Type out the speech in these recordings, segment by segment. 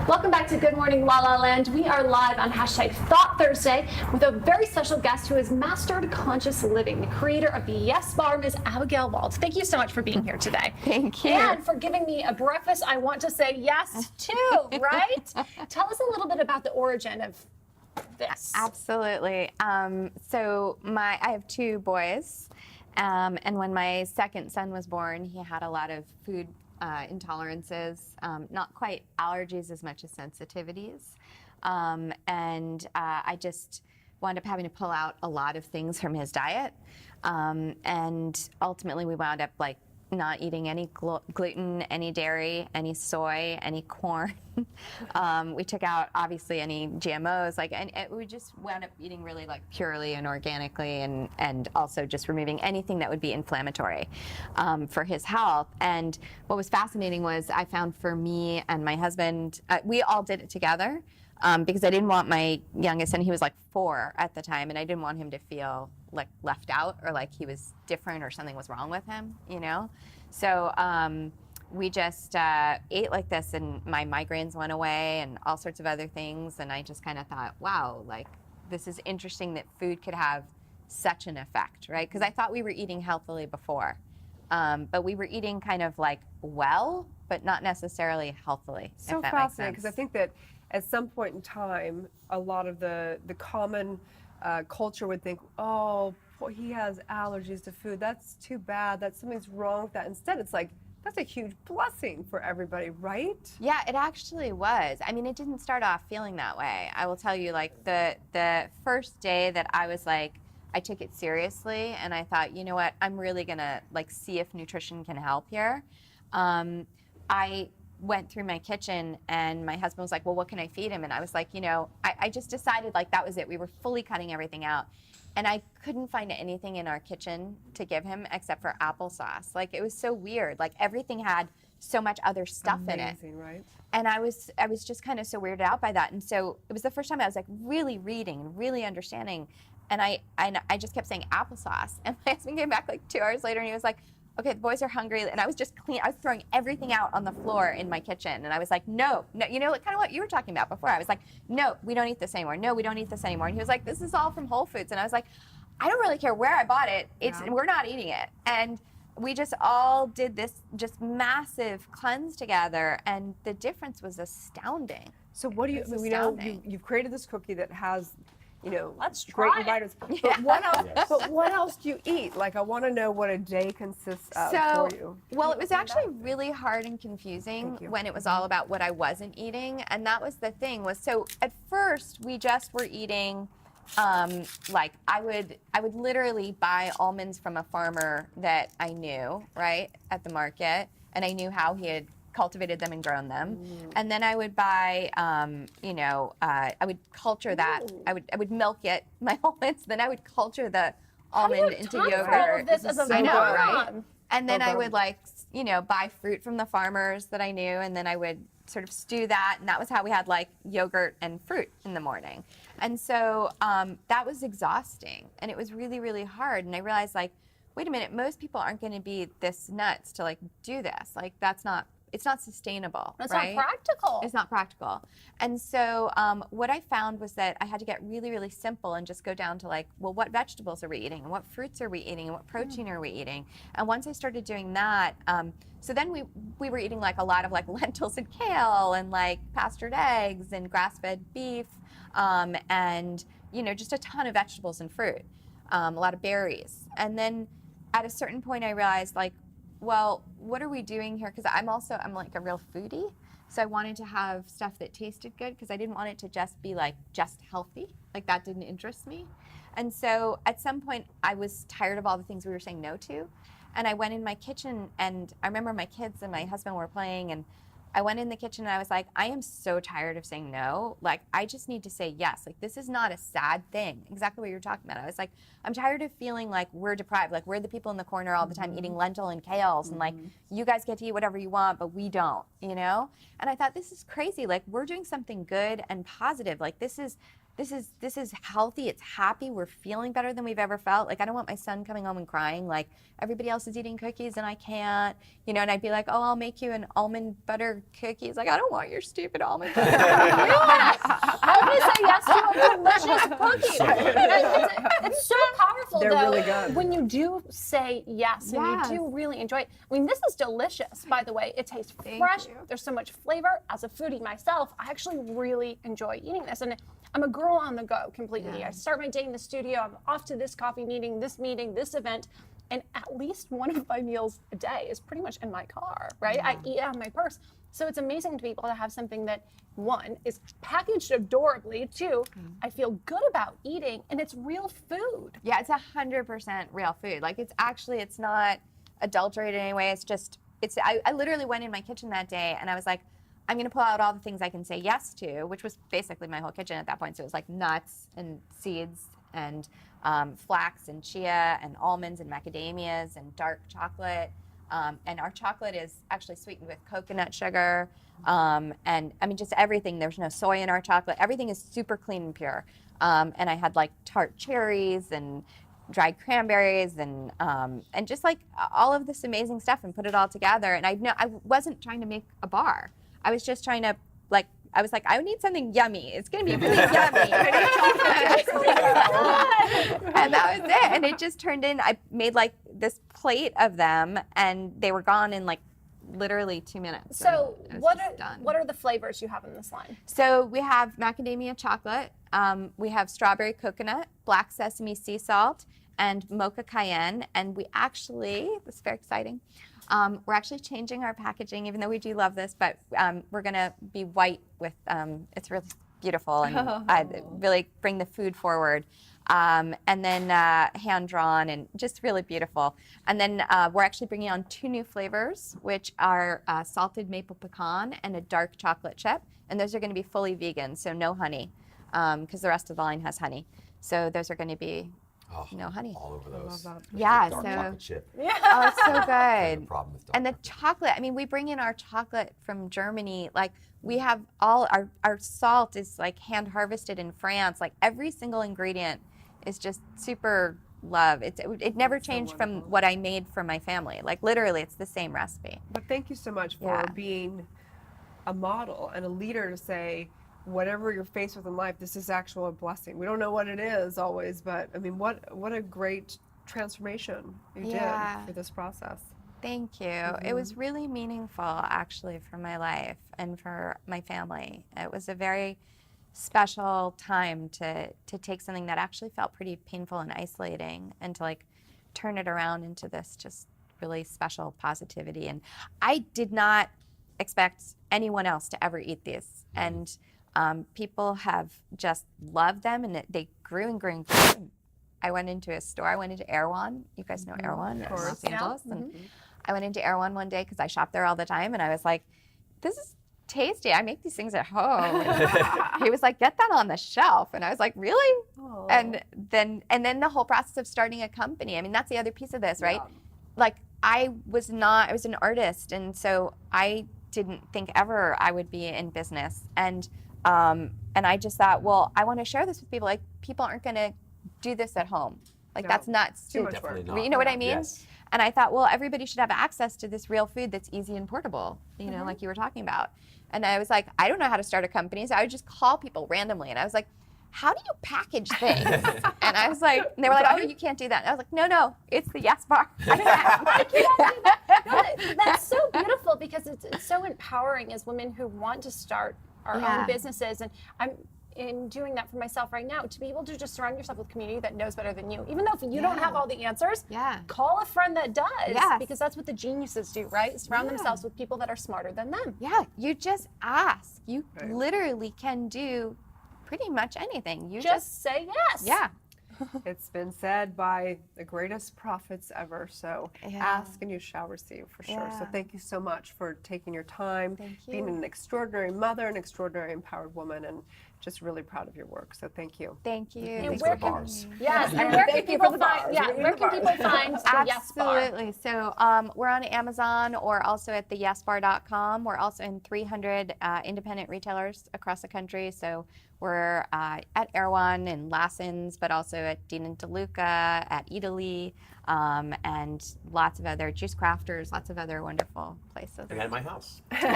Welcome back to Good Morning La La Land. We are live on hashtag Thought Thursday with a very special guest who has mastered conscious living, the creator of the Yes Bar, Ms. Abigail Wald. Thank you so much for being here today. Thank you. And for giving me a breakfast I want to say yes to, right? Tell us a little bit about the origin of this. Absolutely. I have two boys, and when my second son was born, he had a lot of food intolerances, not quite allergies as much as sensitivities. I just wound up having to pull out a lot of things from his diet. And ultimately we wound up like not eating any gluten, any dairy, any soy, any corn. We took out obviously any GMOs, and we just wound up eating really like purely and organically, and also just removing anything that would be inflammatory for his health. And what was fascinating was I found for me and my husband, we all did it together because I didn't want my youngest, and he was like 4 at the time, and I didn't want him to feel like left out or like he was different or something was wrong with him, you know? So we just ate like this, and my migraines went away and all sorts of other things. And I just kind of thought, wow, like this is interesting that food could have such an effect, right? Because I thought we were eating healthily before, but we were eating kind of like well, but not necessarily healthily. So fascinating, because I think that at some point in time, a lot of the common culture would think, oh, boy, he has allergies to food. That's too bad. That something's wrong with that. Instead, it's like, that's a huge blessing for everybody, right? Yeah, it actually was. I mean, it didn't start off feeling that way. I will tell you, like the first day that I was like, I took it seriously, and I thought, you know what, I'm really gonna like see if nutrition can help here. I went through my kitchen, and my husband was like, well, what can I feed him? And I was like, you know, I just decided like that was it. We were fully cutting everything out. And I couldn't find anything in our kitchen to give him except for applesauce. Like, it was so weird. Like, everything had so much other stuff in it. Amazing, right? And I was just kind of so weirded out by that. And so it was the first time I was like really reading, really understanding. And I just kept saying applesauce. And my husband came back like 2 hours later, and he was like, okay, the boys are hungry. And I was just I was throwing everything out on the floor in my kitchen. And I was like, no, you know, kind of what you were talking about before. I was like, no, we don't eat this anymore. No, we don't eat this anymore. And he was like, this is all from Whole Foods. And I was like, I don't really care where I bought it. We're not eating it. And we just all did this just massive cleanse together. And the difference was astounding. So what do you, we know you've created this cookie that has, you know, Let's great try it. vitamins. But what else? But what else do you eat? Like, I want to know what a day consists of for you. Well, it was actually really hard and confusing when it was all about what I wasn't eating, and that was the thing. Was so at first we just were eating, like I would literally buy almonds from a farmer that I knew, right, at the market, and I knew how he had cultivated them and grown them. And then I would buy, I would culture that. I would milk it, my almonds. Then I would culture the almond into yogurt. All of this as a I know, mom. right? And then I would buy fruit from the farmers that I knew, and then I would sort of stew that, and that was how we had like yogurt and fruit in the morning. And so that was exhausting, and it was really, really hard. And I realized, like, wait a minute, most people aren't going to be this nuts to like do this. Like, it's not sustainable. That's right? not practical. It's not practical. And so what I found was that I had to get really, really simple and just go down to like, well, what vegetables are we eating? And what fruits are we eating? And what protein are we eating? And once I started doing that, so then we were eating like a lot of like lentils and kale and like pastured eggs and grass-fed beef and, you know, just a ton of vegetables and fruit, a lot of berries. And then at a certain point I realized, like, well, what are we doing here? Because I'm like a real foodie. So I wanted to have stuff that tasted good because I didn't want it to just be like just healthy. Like, that didn't interest me. And so at some point I was tired of all the things we were saying no to. And I went in my kitchen, and I remember my kids and my husband were playing, and I went in the kitchen and I was like, I am so tired of saying no. Like, I just need to say yes. Like, this is not a sad thing. Exactly what you were talking about. I was like, I'm tired of feeling like we're deprived. Like, we're the people in the corner all the time eating lentil and kales, and like, you guys get to eat whatever you want, but we don't, you know? And I thought, this is crazy. Like, we're doing something good and positive. Like, this is this is healthy, it's happy, we're feeling better than we've ever felt. Like, I don't want my son coming home and crying like everybody else is eating cookies and I can't, you know, and I'd be like, oh, I'll make you an almond butter cookie. He's like, I don't want your stupid almond butter cookie. How can you say yes to a delicious cookie? It's so powerful, They're though, really good. when you do say yes and Yes. you do really enjoy it. I mean, this is delicious, by the way. It tastes Thank fresh. you. There's so much flavor. As a foodie myself, I actually really enjoy eating this. And I'm a girl on the go completely. Yeah. I start my day in the studio. I'm off to this coffee meeting, this event. And at least one of my meals a day is pretty much in my car, right? I eat out of my purse. So it's amazing to be able to have something that, one, is packaged adorably, two, I feel good about eating, and it's real food. Yeah, it's 100% real food. Like, it's not adulterated in any way. I literally went in my kitchen that day and I was like, I'm going to pull out all the things I can say yes to, which was basically my whole kitchen at that point. So it was like nuts and seeds and flax and chia and almonds and macadamias and dark chocolate. And our chocolate is actually sweetened with coconut sugar. And I mean, just everything. There's no soy in our chocolate. Everything is super clean and pure. And I had like tart cherries and dried cranberries and just like all of this amazing stuff and put it all together. And I wasn't trying to make a bar. I was just trying to I was like, I need something yummy. It's going to be really yummy. And that was it. And it just turned in, I made like this plate of them and they were gone in like literally 2 minutes. So and it was what just done. are the flavors you have in this line? So we have macadamia chocolate, we have strawberry coconut, black sesame sea salt, and mocha cayenne. And we actually, this is very exciting, we're actually changing our packaging, even though we do love this, but we're going to be white with, it's really beautiful and really bring the food forward. And then hand-drawn and just really beautiful. And then we're actually bringing on 2 new flavors, which are salted maple pecan and a dark chocolate chip. And those are going to be fully vegan, so no honey, because the rest of the line has honey. So those are going to be no honey. All over those. love that. Yeah, Dark so chocolate chip. oh, it's so I have a good. problem with dark And the chocolate, I mean, we bring in our chocolate from Germany. Like, we have all our salt is like hand harvested in France. Like, every single ingredient is just super love. It never changed from what I made for my family. Like, literally, it's the same recipe. But thank you so much for Yeah. being a model and a leader to say, whatever you're faced with in life, this is actual blessing. We don't know what it is always, but I mean, what a great transformation you Yeah. did for this process. Thank you. It was really meaningful, actually, for my life and for my family. It was a very special time to take something that actually felt pretty painful and isolating and to like turn it around into this just really special positivity. And I did not expect anyone else to ever eat these. And people have just loved them, and they grew and grew and grew. I went into a store. I went into Erewhon. You guys know Erewhon in Los Angeles. And I went into Erewhon one day because I shop there all the time, and I was like, this is tasty. I make these things at home. And he was like, get that on the shelf. And I was like, really? Oh. And then the whole process of starting a company. I mean, that's the other piece of this, right? Like, I was an artist, and so I didn't think ever I would be in business. And I just thought, well, I want to share this with people. Like, people aren't going to do this at home. Like, No. that's not Too much Definitely work. not. You know what I mean? Yes. And I thought, well, everybody should have access to this real food that's easy and portable, you know, like you were talking about. And I was like, I don't know how to start a company. So I would just call people randomly. And I was like, how do you package things? And I was like, and they were like, oh, you can't do that. And I was like, no, it's the Yes Bar. I can. No, that's so beautiful because it's so empowering as women who want to start our Yeah. own businesses. And I'm in doing that for myself right now, to be able to just surround yourself with community that knows better than you. Even though if you don't have all the answers, Yeah. call a friend that does. Yes. Because that's what the geniuses do, right? Surround themselves with people that are smarter than them. Yeah, you just ask. You Right. literally can do pretty much anything. You Just say yes. yeah. It's been said by the greatest prophets ever. So Yeah. ask and you shall receive for sure. So Yeah. thank you so much for taking your time, Thank being you. an extraordinary mother, an extraordinary empowered woman, and just really proud of your work. So thank you. Thank you. And Thanks where for can- having me. Yes, and And where thank can you for people the find? bars. Yeah, Read where the can bars. people find the Yes Bar? Absolutely. So we're on Amazon or also at theyesbar.com. We're also in 300 independent retailers across the country. So we're at Erewhon and Lassen's, but also at Dean and DeLuca, at Italy, and lots of other Juice Crafters, lots of other wonderful places. And at my house. And in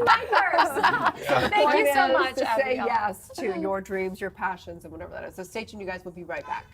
my purse. Thank you so Point is much, to say Abigail. yes to your dreams, your passions, and whatever that is. So stay tuned, you guys. We'll be right back.